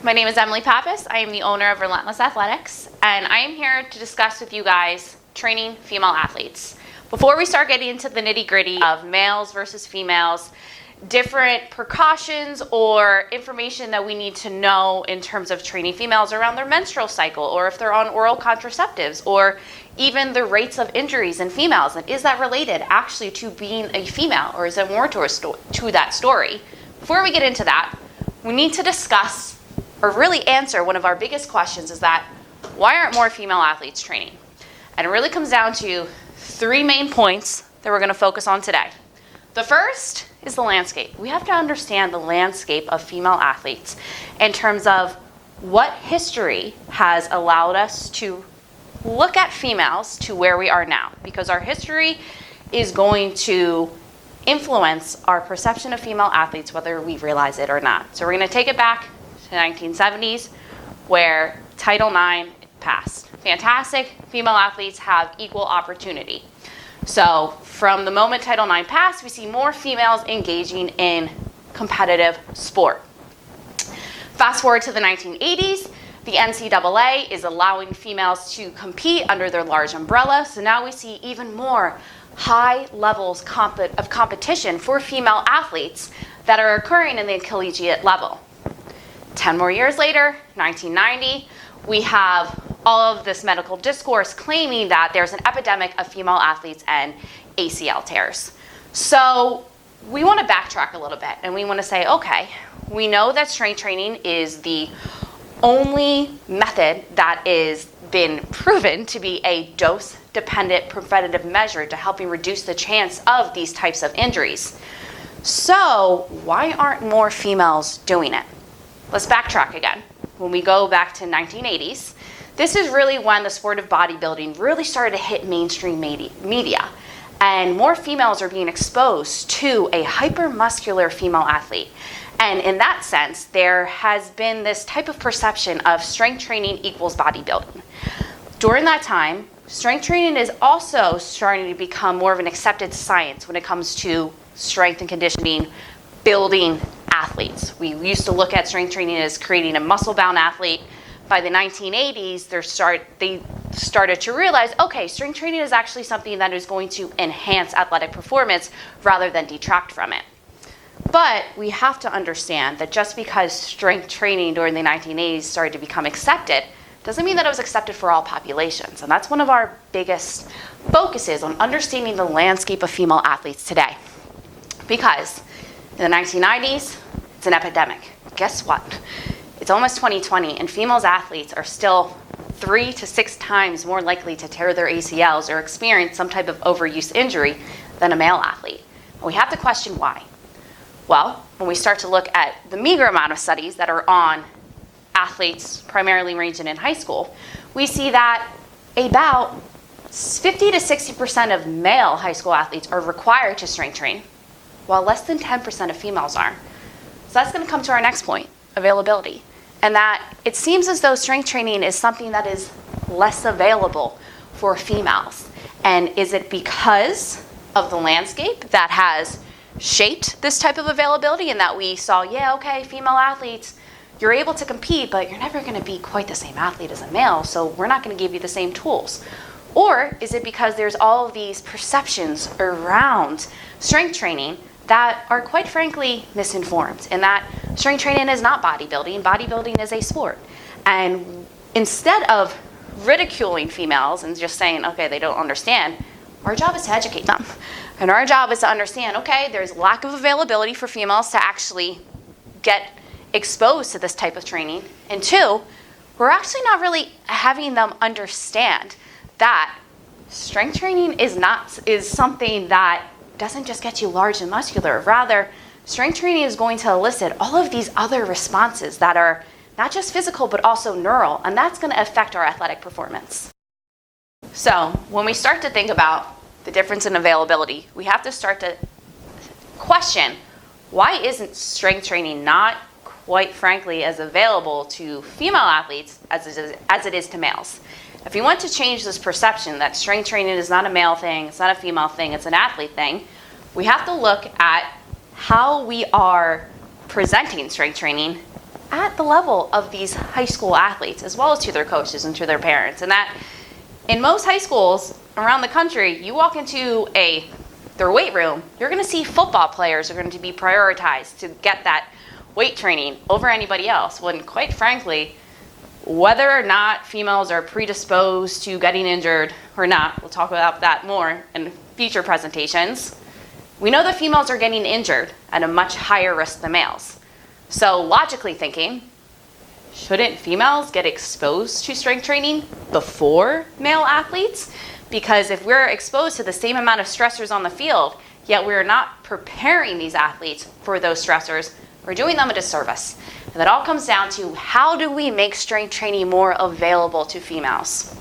My name is Emily Pappas. I am the owner of Relentless Athletics, and I am here to discuss with you guys training female athletes. Before we start getting into the nitty-gritty of males versus females, different precautions or information that we need to know in terms of training females around their menstrual cycle, or if they're on oral contraceptives, or even the rates of injuries in females, and is that related actually to being a female, or is it more to that story? Before we get into that, we need to discuss or really answer one of our biggest questions, is that why aren't more female athletes training? And it really comes down to three main points that we're going to focus on today. The first is the landscape. We have to understand the landscape of female athletes in terms of what history has allowed us to look at females to where we are now, because our history is going to influence our perception of female athletes whether we realize it or not. So we're going to take it back to the 1970s, where Title IX passed. Fantastic, female athletes have equal opportunity. So from the moment Title IX passed, we see more females engaging in competitive sport. Fast forward to the 1980s, the NCAA is allowing females to compete under their large umbrella. So now we see even more high levels of competition for female athletes that are occurring in the collegiate level. 10 more years later, 1990, we have all of this medical discourse claiming that there's an epidemic of female athletes and ACL tears. So we want to backtrack a little bit, and we want to say, okay, we know that strength training is the only method that is been proven to be a dose-dependent preventative measure to helping reduce the chance of these types of injuries. So why aren't more females doing it? Let's backtrack again. When we go back to 1980s, this is really when the sport of bodybuilding really started to hit mainstream media. And more females are being exposed to a hypermuscular female athlete. And in that sense, there has been this type of perception of strength training equals bodybuilding. During that time, strength training is also starting to become more of an accepted science when it comes to strength and conditioning, building athletes. We used to look at strength training as creating a muscle-bound athlete. By the 1980s, they started to realize, okay, strength training is actually something that is going to enhance athletic performance rather than detract from it. But we have to understand that just because strength training during the 1980s started to become accepted, doesn't mean that it was accepted for all populations. And that's one of our biggest focuses, on understanding the landscape of female athletes today. Because in the 1990s, it's an epidemic. Guess what? It's almost 2020, and female athletes are still 3 to 6 times more likely to tear their ACLs or experience some type of overuse injury than a male athlete. And we have to question why. Well, when we start to look at the meager amount of studies that are on athletes primarily ranging in high school, we see that about 50 to 60% of male high school athletes are required to strength train, while less than 10% of females are. So that's going to come to our next point, availability. And that it seems as though strength training is something that is less available for females. And is it because of the landscape that has shaped this type of availability, and that we saw, yeah, okay, female athletes, you're able to compete, but you're never going to be quite the same athlete as a male, so we're not going to give you the same tools? Or is it because there's all of these perceptions around strength training that are quite frankly misinformed, and that strength training is not bodybuilding. Bodybuilding is a sport. And instead of ridiculing females and just saying, okay, they don't understand, our job is to educate them. And our job is to understand, okay, there's lack of availability for females to actually get exposed to this type of training. And 2, we're actually not really having them understand that strength training is something that doesn't just get you large and muscular. Rather, strength training is going to elicit all of these other responses that are not just physical, but also neural, and that's going to affect our athletic performance. So when we start to think about the difference in availability, we have to start to question, why isn't strength training not quite frankly as available to female athletes as it is to males? If you want to change this perception that strength training is not a male thing, it's not a female thing, it's an athlete thing, we have to look at how we are presenting strength training at the level of these high school athletes, as well as to their coaches and to their parents. And that in most high schools around the country, you walk into their weight room, you're going to see football players are going to be prioritized to get that weight training over anybody else, when quite frankly, whether or not females are predisposed to getting injured or not, we'll talk about that more in future presentations, we know that females are getting injured at a much higher risk than males. So logically thinking, shouldn't females get exposed to strength training before male athletes? Because if we're exposed to the same amount of stressors on the field, yet we're not preparing these athletes for those stressors, we're doing them a disservice. And that all comes down to, how do we make strength training more available to females?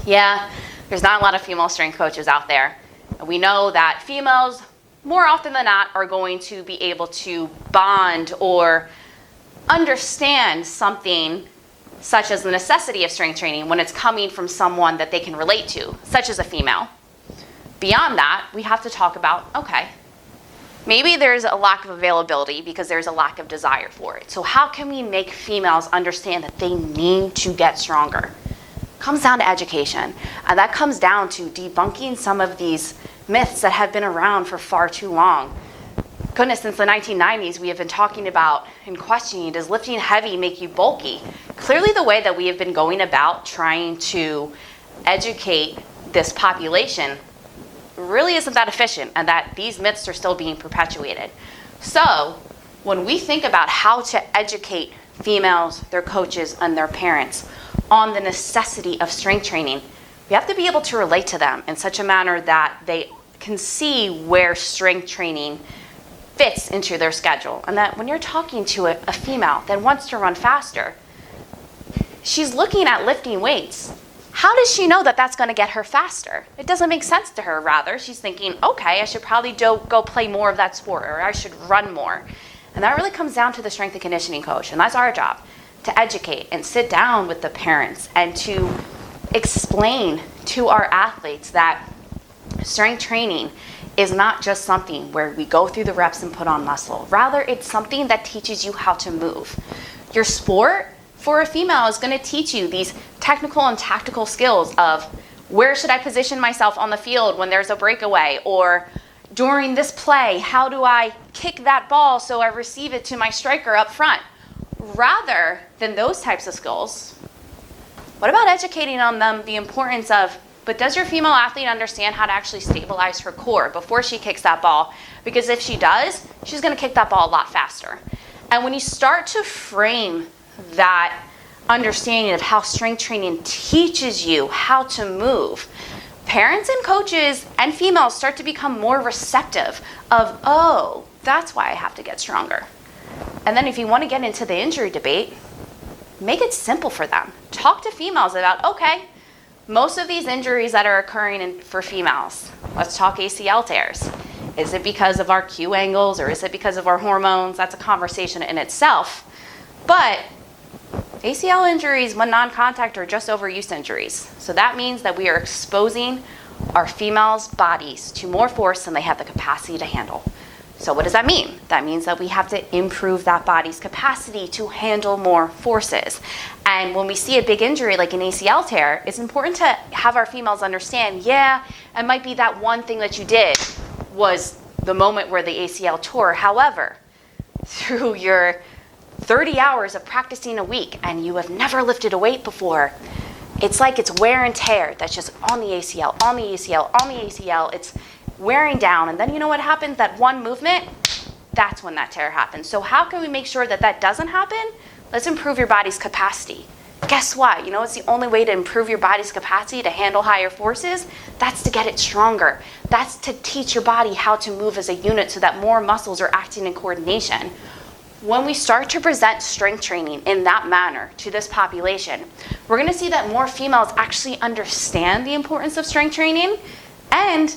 Yeah, there's not a lot of female strength coaches out there. And we know that females, more often than not, are going to be able to bond or understand something such as the necessity of strength training when it's coming from someone that they can relate to, such as a female. Beyond that, we have to talk about, okay, maybe there's a lack of availability because there's a lack of desire for it. So how can we make females understand that they need to get stronger? It comes down to education. And that comes down to debunking some of these myths that have been around for far too long. Goodness, since the 1990s, we have been talking about and questioning, does lifting heavy make you bulky? Clearly the way that we have been going about trying to educate this population really isn't that efficient, and that these myths are still being perpetuated. So when we think about how to educate females, their coaches, and their parents on the necessity of strength training, we have to be able to relate to them in such a manner that they can see where strength training fits into their schedule. And that when you're talking to a female that wants to run faster, she's looking at lifting weights. How does she know that that's going to get her faster? It doesn't make sense to her. Rather, she's thinking, okay, I should probably go play more of that sport, or I should run more. And that really comes down to the strength and conditioning coach. And that's our job, to educate and sit down with the parents and to explain to our athletes that strength training is not just something where we go through the reps and put on muscle. Rather, it's something that teaches you how to move. Your sport, for a female, is going to teach you these technical and tactical skills of where should I position myself on the field when there's a breakaway, or during this play, how do I kick that ball so I receive it to my striker up front? Rather than those types of skills, what about educating on them the importance of, but does your female athlete understand how to actually stabilize her core before she kicks that ball? Because if she does, she's going to kick that ball a lot faster. And when you start to frame that understanding of how strength training teaches you how to move, parents and coaches and females start to become more receptive of, oh, that's why I have to get stronger. And then if you want to get into the injury debate, make it simple for them. Talk to females about, okay, most of these injuries that are occurring for females, let's talk ACL tears. Is it because of our Q angles, or is it because of our hormones? That's a conversation in itself. But ACL injuries when non-contact are just overuse injuries. So that means that we are exposing our females' bodies to more force than they have the capacity to handle. So what does that mean? That means that we have to improve that body's capacity to handle more forces. And when we see a big injury like an ACL tear, it's important to have our females understand, yeah, it might be that one thing that you did was the moment where the ACL tore. However, through your 30 hours of practicing a week and you have never lifted a weight before, it's like it's wear and tear that's just on the ACL, on the ACL, on the ACL. It's wearing down, and then you know what happens? That one movement, that's when that tear happens. So how can we make sure that that doesn't happen? Let's improve your body's capacity. Guess what? You know it's the only way to improve your body's capacity to handle higher forces? That's to get it stronger. That's to teach your body how to move as a unit so that more muscles are acting in coordination. When we start to present strength training in that manner to this population, we're going to see that more females actually understand the importance of strength training, and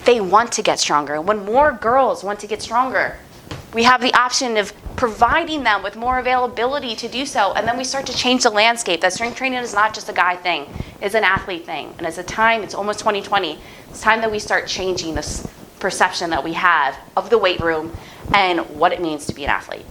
they want to get stronger. When more girls want to get stronger, we have the option of providing them with more availability to do so, and then we start to change the landscape. That strength training is not just a guy thing, it's an athlete thing. And it's almost 2020, it's time that we start changing this perception that we have of the weight room and what it means to be an athlete.